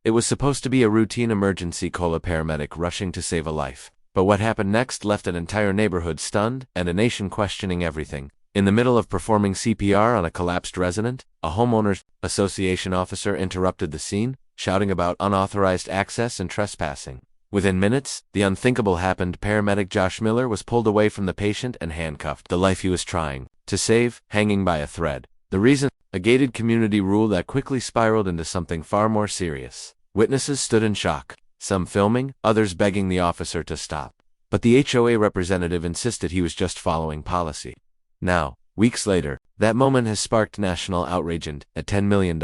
It was supposed to be a routine emergency paramedic rushing to save a life. But what happened next left an entire neighborhood stunned and a nation questioning everything. In the middle of performing CPR on a collapsed resident, a homeowners association officer interrupted the scene, shouting about unauthorized access and trespassing. Within minutes, the unthinkable happened. Paramedic Josh Miller was pulled away from the patient and handcuffed, the life he was trying to save, hanging by a thread. The reason? A gated community rule that quickly spiraled into something far more serious. Witnesses stood in shock, some filming, others begging the officer to stop. But the HOA representative insisted he was just following policy. Now, weeks later, that moment has sparked national outrage and a $10 million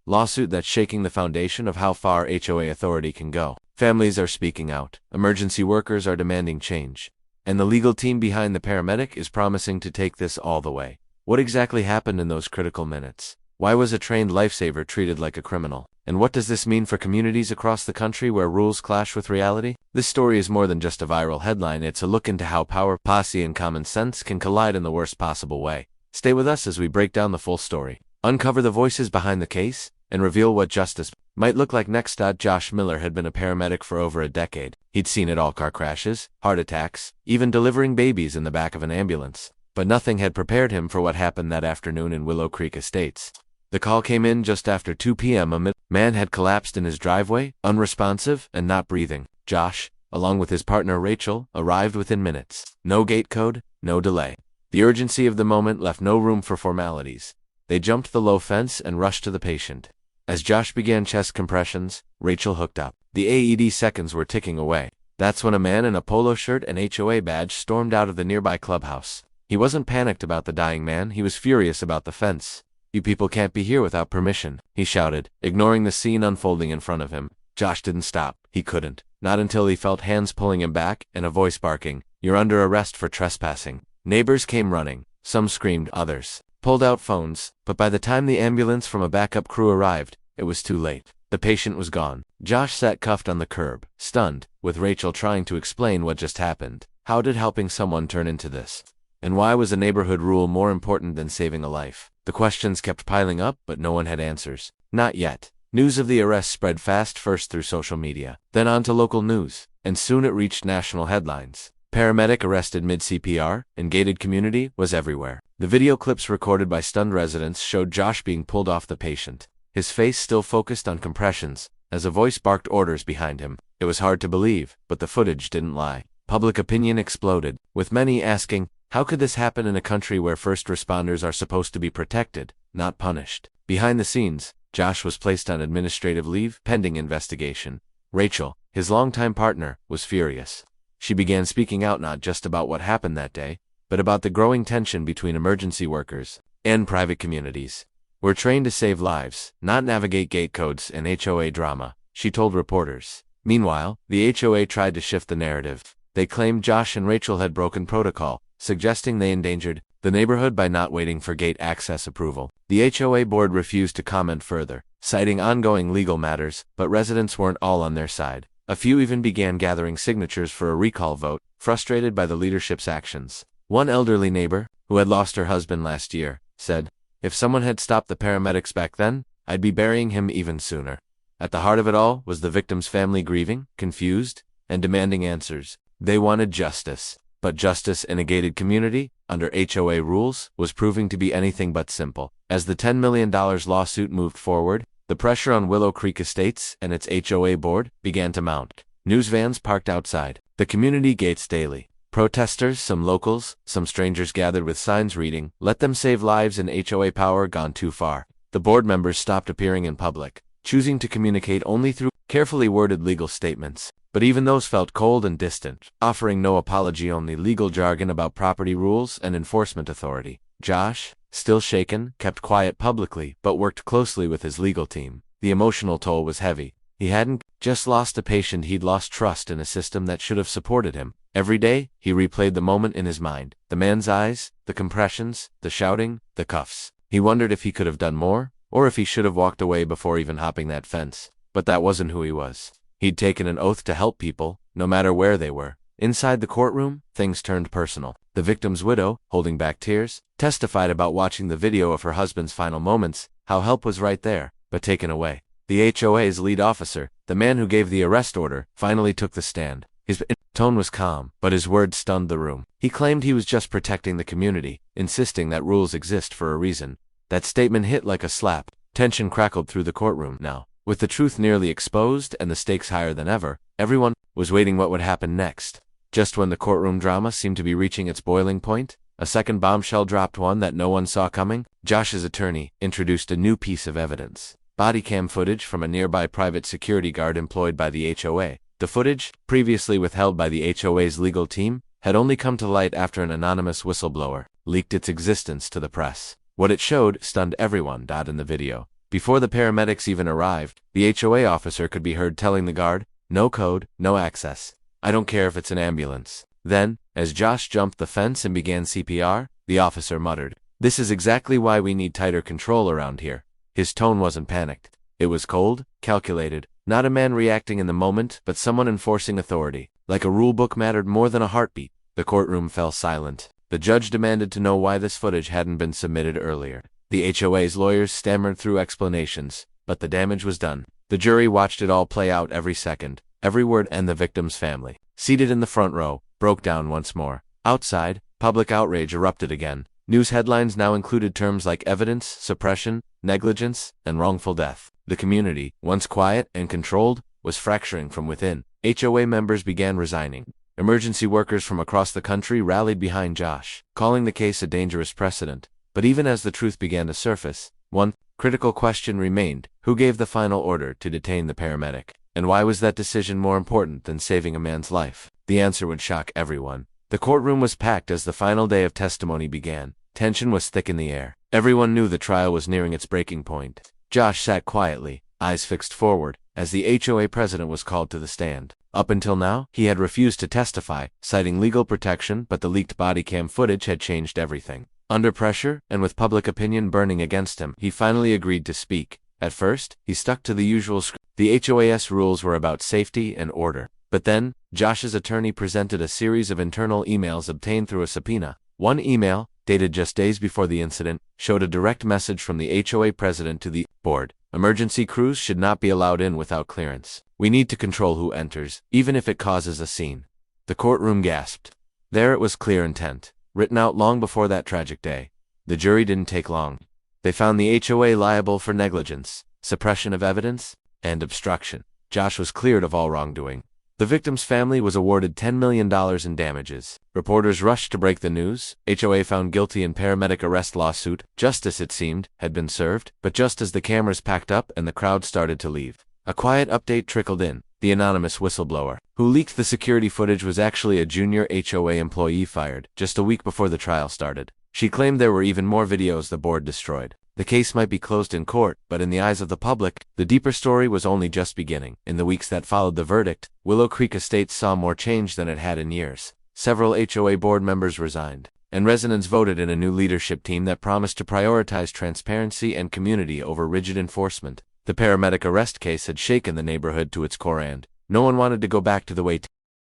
lawsuit that's shaking the foundation of how far HOA authority can go. Families are speaking out, emergency workers are demanding change, and the legal team behind the paramedic is promising to take this all the way. What exactly happened in those critical minutes? Why was a trained lifesaver treated like a criminal? And what does this mean for communities across the country where rules clash with reality? This story is more than just a viral headline. It's a look into how power, posse, and common sense can collide in the worst possible way. Stay with us as we break down the full story, uncover the voices behind the case, and reveal what justice might look like next. Josh Miller had been a paramedic for over a decade. He'd seen it all: car crashes, heart attacks, even delivering babies in the back of an ambulance. But nothing had prepared him for what happened that afternoon in Willow Creek Estates. The call came in just after 2 p.m. A man had collapsed in his driveway, unresponsive and not breathing. Josh, along with his partner Rachel, arrived within minutes. No gate code, no delay. The urgency of the moment left no room for formalities. They jumped the low fence and rushed to the patient. As Josh began chest compressions, Rachel hooked up. The AED seconds were ticking away. That's when a man in a polo shirt and HOA badge stormed out of the nearby clubhouse. He wasn't panicked about the dying man, he was furious about the fence. "You people can't be here without permission," he shouted, ignoring the scene unfolding in front of him. Josh didn't stop. He couldn't. Not until he felt hands pulling him back and a voice barking, "You're under arrest for trespassing." Neighbors came running. Some screamed, others pulled out phones, but by the time the ambulance from a backup crew arrived, it was too late. The patient was gone. Josh sat cuffed on the curb, stunned, with Rachel trying to explain what just happened. How did helping someone turn into this? And why was a neighborhood rule more important than saving a life? The questions kept piling up, but no one had answers. Not yet. News of the arrest spread fast, first through social media, then on to local news, and soon it reached national headlines. Paramedic arrested mid-CPR, and gated community was everywhere. The video clips recorded by stunned residents showed Josh being pulled off the patient, his face still focused on compressions, as a voice barked orders behind him. It was hard to believe, but the footage didn't lie. Public opinion exploded, with many asking, how could this happen in a country where first responders are supposed to be protected, not punished? Behind the scenes, Josh was placed on administrative leave pending investigation. Rachel, his longtime partner, was furious. She began speaking out not just about what happened that day, but about the growing tension between emergency workers and private communities. "We're trained to save lives, not navigate gate codes and HOA drama," she told reporters. Meanwhile, the HOA tried to shift the narrative. They claimed Josh and Rachel had broken protocol, suggesting they endangered the neighborhood by not waiting for gate access approval. The HOA board refused to comment further, citing ongoing legal matters, but residents weren't all on their side. A few even began gathering signatures for a recall vote, frustrated by the leadership's actions. One elderly neighbor, who had lost her husband last year, said, "If someone had stopped the paramedics back then, I'd be burying him even sooner." At the heart of it all was the victim's family, grieving, confused, and demanding answers. They wanted justice. But justice in a gated community, under HOA rules, was proving to be anything but simple. As the $10 million lawsuit moved forward, the pressure on Willow Creek Estates and its HOA board began to mount. News vans parked outside the community gates daily. Protesters, some locals, some strangers, gathered with signs reading, "Let them save lives and HOA power gone too far." The board members stopped appearing in public, choosing to communicate only through carefully worded legal statements. But even those felt cold and distant, offering no apology, only legal jargon about property rules and enforcement authority. Josh, still shaken, kept quiet publicly, but worked closely with his legal team. The emotional toll was heavy. He hadn't just lost a patient, he'd lost trust in a system that should have supported him. Every day, he replayed the moment in his mind. The man's eyes, the compressions, the shouting, the cuffs. He wondered if he could have done more, or if he should have walked away before even hopping that fence. But that wasn't who he was. He'd taken an oath to help people, no matter where they were. Inside the courtroom, things turned personal. The victim's widow, holding back tears, testified about watching the video of her husband's final moments, how help was right there, but taken away. The HOA's lead officer, the man who gave the arrest order, finally took the stand. His tone was calm, but his words stunned the room. He claimed he was just protecting the community, insisting that rules exist for a reason. That statement hit like a slap. Tension crackled through the courtroom now. With the truth nearly exposed and the stakes higher than ever, everyone was waiting what would happen next. Just when the courtroom drama seemed to be reaching its boiling point, a second bombshell dropped, one that no one saw coming. Josh's attorney introduced a new piece of evidence. Body cam footage from a nearby private security guard employed by the HOA. The footage, previously withheld by the HOA's legal team, had only come to light after an anonymous whistleblower leaked its existence to the press. What it showed stunned everyone. In the video, before the paramedics even arrived, the HOA officer could be heard telling the guard, "No code, no access. I don't care if it's an ambulance." Then, as Josh jumped the fence and began CPR, the officer muttered, "This is exactly why we need tighter control around here." His tone wasn't panicked. It was cold, calculated, not a man reacting in the moment, but someone enforcing authority. Like a rulebook mattered more than a heartbeat. The courtroom fell silent. The judge demanded to know why this footage hadn't been submitted earlier. The HOA's lawyers stammered through explanations, but the damage was done. The jury watched it all play out, every second, every word, and the victim's family, seated in the front row, broke down once more. Outside, public outrage erupted again. News headlines now included terms like evidence suppression, negligence, and wrongful death. The community, once quiet and controlled, was fracturing from within. HOA members began resigning. Emergency workers from across the country rallied behind Josh, calling the case a dangerous precedent. But even as the truth began to surface, one critical question remained: who gave the final order to detain the paramedic? And why was that decision more important than saving a man's life? The answer would shock everyone. The courtroom was packed as the final day of testimony began. Tension was thick in the air. Everyone knew the trial was nearing its breaking point. Josh sat quietly, eyes fixed forward, as the HOA president was called to the stand. Up until now, he had refused to testify, citing legal protection, but the leaked body cam footage had changed everything. Under pressure, and with public opinion burning against him, he finally agreed to speak. At first, he stuck to the usual script. The HOA's rules were about safety and order. But then, Josh's attorney presented a series of internal emails obtained through a subpoena. One email, dated just days before the incident, showed a direct message from the HOA president to the board. Emergency crews should not be allowed in without clearance. We need to control who enters, even if it causes a scene. The courtroom gasped. There it was, clear intent, written out long before that tragic day. The jury didn't take long. They found the HOA liable for negligence, suppression of evidence, and obstruction. Josh was cleared of all wrongdoing. The victim's family was awarded $10 million in damages. Reporters rushed to break the news. HOA found guilty in paramedic arrest lawsuit. Justice, it seemed, had been served, but just as the cameras packed up and the crowd started to leave, a quiet update trickled in. The anonymous whistleblower who leaked the security footage was actually a junior HOA employee fired just a week before the trial started. She claimed there were even more videos the board destroyed. The case might be closed in court, but in the eyes of the public, the deeper story was only just beginning. In the weeks that followed the verdict, Willow Creek Estates saw more change than it had in years. Several HOA board members resigned, and residents voted in a new leadership team that promised to prioritize transparency and community over rigid enforcement. The paramedic arrest case had shaken the neighborhood to its core, and no one wanted to go back to the way